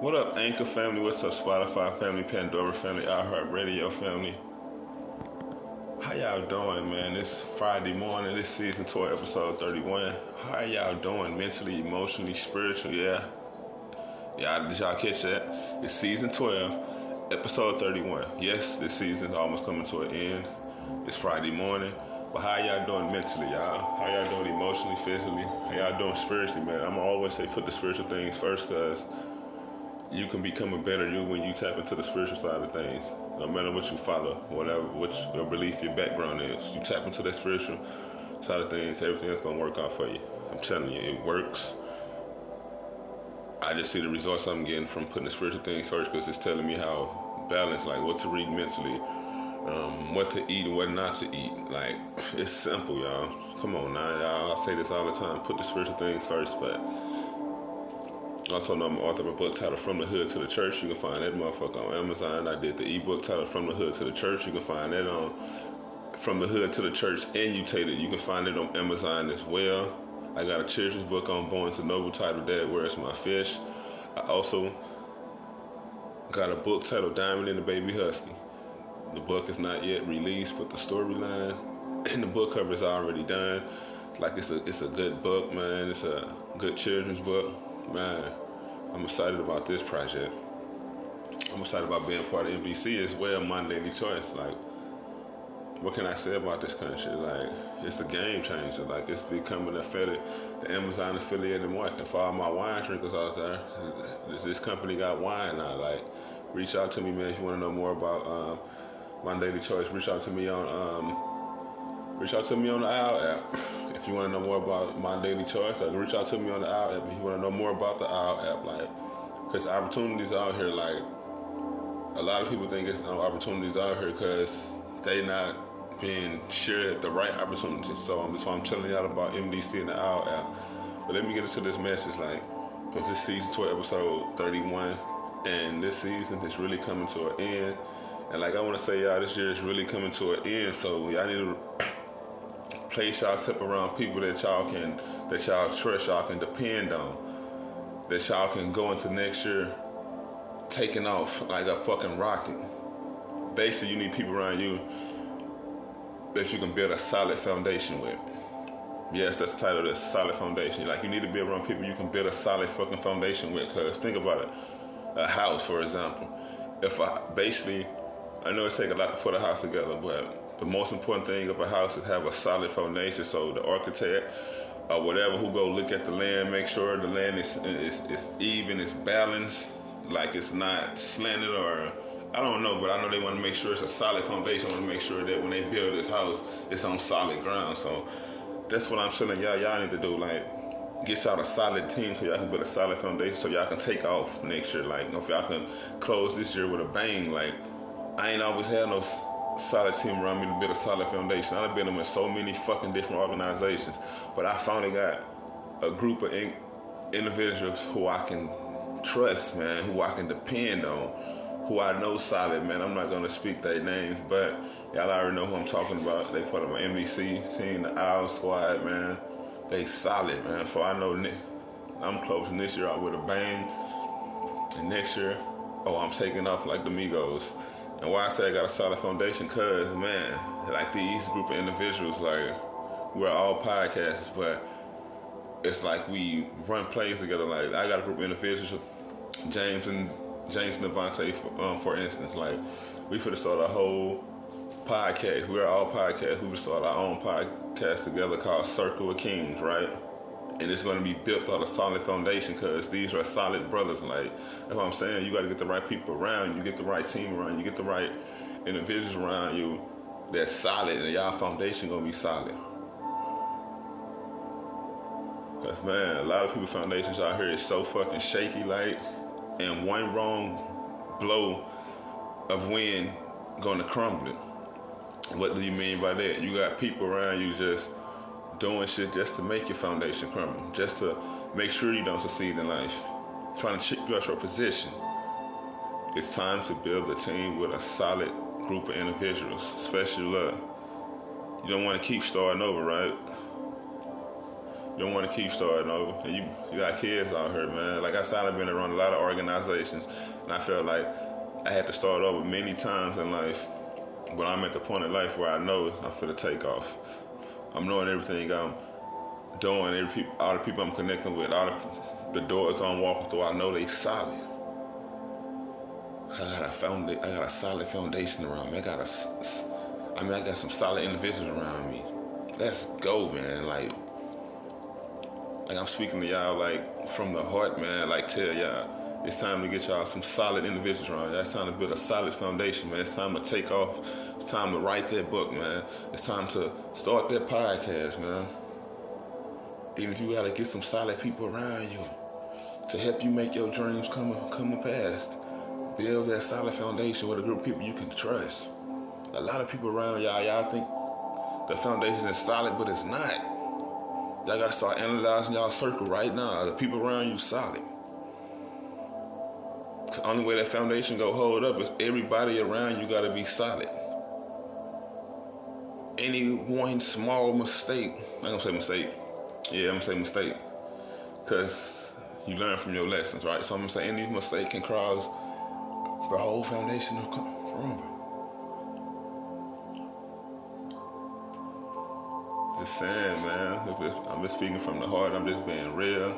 What up, Anchor family? What's up, Spotify family, Pandora family, iHeartRadio family? How y'all doing, man? It's Friday morning. This season 12, episode 31. How are y'all doing mentally, emotionally, spiritually? Yeah. Did y'all catch that? It's season 12, episode 31. Yes, this season's almost coming to an end. It's Friday morning. But how y'all doing mentally, y'all? How y'all doing emotionally, physically? How y'all doing spiritually, man? I'm always say put the spiritual things first, because you can become a better you when you tap into the spiritual side of things. No matter what you follow, whatever, which your belief, your background is, you tap into that spiritual side of things, everything that's gonna work out for you. I'm telling you, it works. I just see the results I'm getting from putting the spiritual things first, because it's telling me how balanced, like what to read mentally, what to eat and what not to eat. Like, it's simple, y'all. Come on now, y'all. I say this all the time, put the spiritual things first, but also know I'm an author of a book titled From the Hood to the Church. You can find that motherfucker on Amazon. I did the ebook titled From the Hood to the Church. You can find that on From the Hood to the Church Annotated. You can find it on Amazon as well. I got a children's book on Barnes & Noble titled Dad, Where's My Fish? I also got a book titled Diamond and the Baby Husky. The book is not yet released, but the storyline and the book cover is already done. Like, it's a good book, man. It's a good children's book. Man, I'm excited about this project. I'm excited about being part of MBC as well, My Daily Choice. Like, what can I say about this country? Like, it's a game changer. Like, it's becoming the Amazon affiliated market. For all my wine drinkers out there, this company got wine now. Like, reach out to me, man, if you want to know more about My Daily Choice. Reach out to me on the OWL app. If you want to know more about My Daily Choice, reach out to me on the OWL app. If you want to know more about the OWL app, like, because opportunities out here, like, a lot of people think it's no opportunities out here because they not being shared the right opportunities. So that's why I'm telling y'all about MDC and the OWL app. But let me get into this message, like, because this season 12, episode 31, and this season is really coming to an end. And like I want to say, y'all, this year is really coming to an end. So y'all need to place yourself around people that y'all trust, y'all can depend on, that y'all can go into next year taking off like a fucking rocket. Basically, you need people around you that you can build a solid foundation with. Yes, that's the title of this, solid foundation. Like, you need to be around people you can build a solid fucking foundation with, because think about it. A house, for example. I know it takes a lot to put a house together, but the most important thing of a house is have a solid foundation. So the architect or whatever who go look at the land, make sure the land is even, it's balanced, like it's not slanted, or I don't know, but I know they want to make sure it's a solid foundation. Want to make sure that when they build this house, it's on solid ground. So that's what I'm telling y'all. Y'all need to do, like, get y'all a solid team so y'all can build a solid foundation so y'all can take off next year. Like, if y'all can close this year with a bang, like, I ain't always had no solid team around me to build a solid foundation. I've been in so many fucking different organizations, but I finally got a group of individuals who I can trust, man, who I can depend on, who I know solid, man. I'm not gonna speak their names, but y'all already know who I'm talking about. They part of my MDC team, the OWL squad, man. They solid, man. For I know I'm closing this year out with a bang, and next year, I'm taking off like the Migos. And why I say I got a solid foundation, cause, man, like, these group of individuals, like, we're all podcasters, but it's like we run plays together. Like, I got a group of individuals, James and Devontae, for instance. Like, we finna start a whole podcast. We're all podcasts. We finna start our own podcast together called Circle of Kings, right? And it's going to be built on a solid foundation, because these are solid brothers. Like, that's what I'm saying. You got to get the right people around you, get the right team around you, get the right individuals around you that's solid, and y'all foundation going to be solid. Because, man, a lot of people's foundations out here is so fucking shaky, like, and one wrong blow of wind going to crumble it. What do you mean by that? You got people around you just doing shit just to make your foundation crumble, just to make sure you don't succeed in life, trying to check you out your position. It's time to build a team with a solid group of individuals, especially love. You don't want to keep starting over, right? You don't want to keep starting over. And you got kids out here, man. Like I said, I've been around a lot of organizations, and I felt like I had to start over many times in life. But I'm at the point in life where I know I'm finna take off. I'm knowing everything I'm doing, all the people I'm connecting with, all the doors I'm walking through, I know they solid. I got a solid foundation around me. I got some solid individuals around me. Let's go, man. Like I'm speaking to y'all like from the heart, man. Like tell y'all, it's time to get y'all some solid individuals around. It's time to build a solid foundation, man. It's time to take off. It's time to write that book, man. It's time to start that podcast, man. Even if you gotta get some solid people around you to help you make your dreams come to pass. Build that solid foundation with a group of people you can trust. A lot of people around y'all think the foundation is solid, but it's not. Y'all gotta start analyzing y'all circle right now. The people around you solid. The only way that foundation go hold up is everybody around you gotta be solid. Any one small mistake, I'm gonna say mistake. Yeah, I'm gonna say mistake. Cause you learn from your lessons, right? So I'm gonna say any mistake can cause the whole foundation of Crumble. Just saying, man. I'm just speaking from the heart. I'm just being real.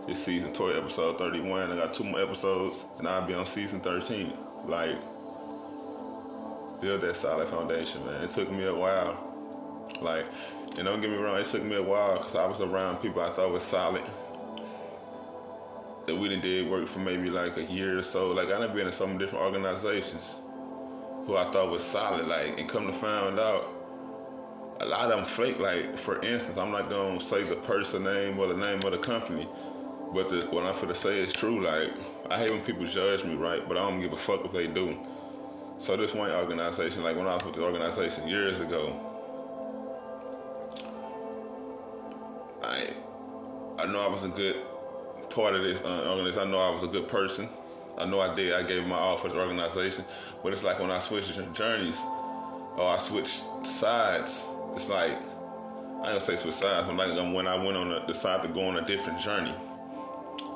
This season 12, episode 31. I got 2 more episodes, and I'll be on season 13. Like, build that solid foundation, man. It took me a while. Like, and don't get me wrong, it took me a while because I was around people I thought was solid. That we did work for maybe like a year or so. Like, I done been in so many different organizations who I thought was solid. Like, and come to find out, a lot of them fake. Like, for instance, I'm not gonna say the person name or the name of the company, but what I'm finna say is true. Like, I hate when people judge me, right? But I don't give a fuck if they do. So this one organization, like when I was with the organization years ago, I know I was a good part of this organization. I know I was a good person. I know I did. I gave my all for the organization. But it's like when I switched journeys or I switched sides, it's like, I ain't gonna say switch sides, but like when I went on decided to go on a different journey.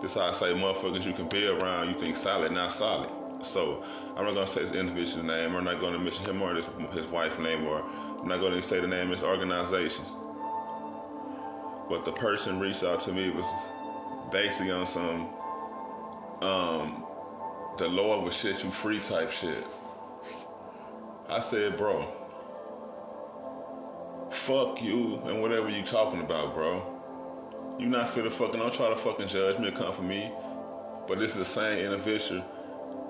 This how I say motherfuckers you can be around, you think solid, not solid. So I'm not gonna say this individual's name. I'm not gonna mention him or his wife's name, or I'm not gonna say the name of his organization. But the person reached out to me was basically on some the Lord will set you free type shit. I said, bro, fuck you and whatever you talking about, bro. You not fit to fucking, don't try to fucking judge me or come for me. But this is the same individual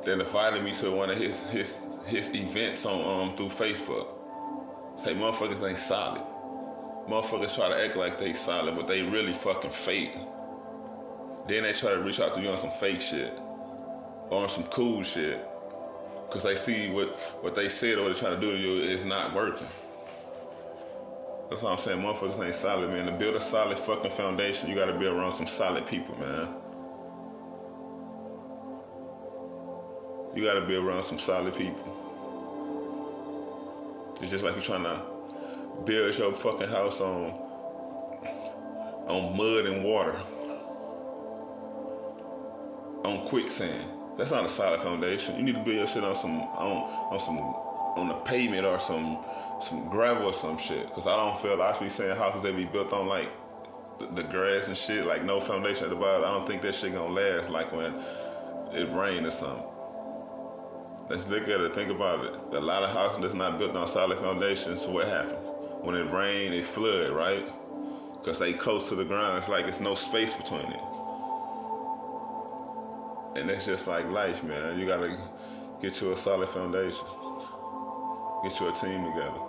that invited me to one of his events on through Facebook. Say motherfuckers ain't solid. Motherfuckers try to act like they solid, but they really fucking fake. Then they try to reach out to you on some fake shit or on some cool shit, cause they see what they said or what they're trying to do to you is not working. That's what I'm saying. Motherfuckers ain't solid, man. To build a solid fucking foundation, you gotta be around some solid people, man. You gotta be around some solid people. It's just like you're trying to build your fucking house on mud and water, on quicksand. That's not a solid foundation. You need to build your shit on the pavement or some gravel or some shit. Cause I be saying houses that be built on like the grass and shit, like no foundation at the bottom. I don't think that shit gonna last like when it rain or something. Let's look at it, think about it. A lot of houses that's not built on solid foundations, so what happened? When it rain, it flood, right? Because they close to the ground, it's like it's no space between it. And that's just like life, man. You gotta get you a solid foundation. Get you a team together.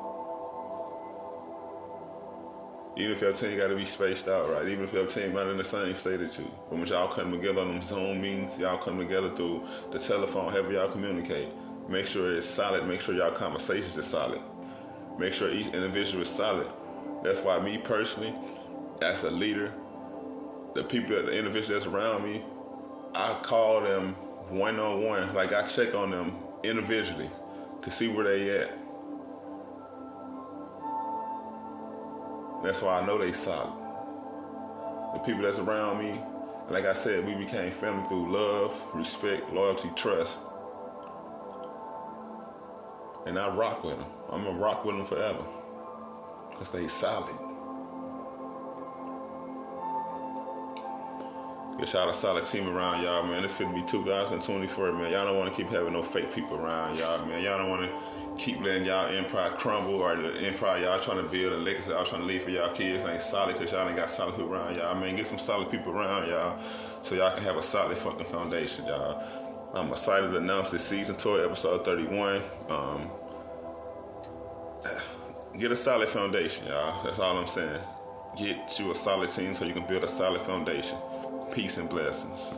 Even if your team gotta be spaced out, right? Even if your team not in the same state as you. But when y'all come together on them Zoom meetings, y'all come together through the telephone, however y'all communicate. Make sure it's solid, make sure y'all conversations is solid. Make sure each individual is solid. That's why me personally, as a leader, the individual that's around me, I call them one-on-one. Like I check on them individually to see where they at. That's why I know they solid. the people that's around me. Like I said, we became family through love, respect, loyalty, trust. And I rock with them. I'm going to rock with them forever. Because they solid. Get y'all a solid team around y'all, man. It's finna be 2024, man. Y'all don't want to keep having no fake people around y'all, man. Y'all don't want to keep letting y'all empire crumble, or the empire y'all trying to build and legacy y'all trying to leave for y'all kids ain't solid because y'all ain't got solid people around y'all. Man, get some solid people around y'all so y'all can have a solid fucking foundation, y'all. I'm excited to announce this season tour, episode 31. Get a solid foundation, y'all. That's all I'm saying. Get you a solid team so you can build a solid foundation. Peace and blessings.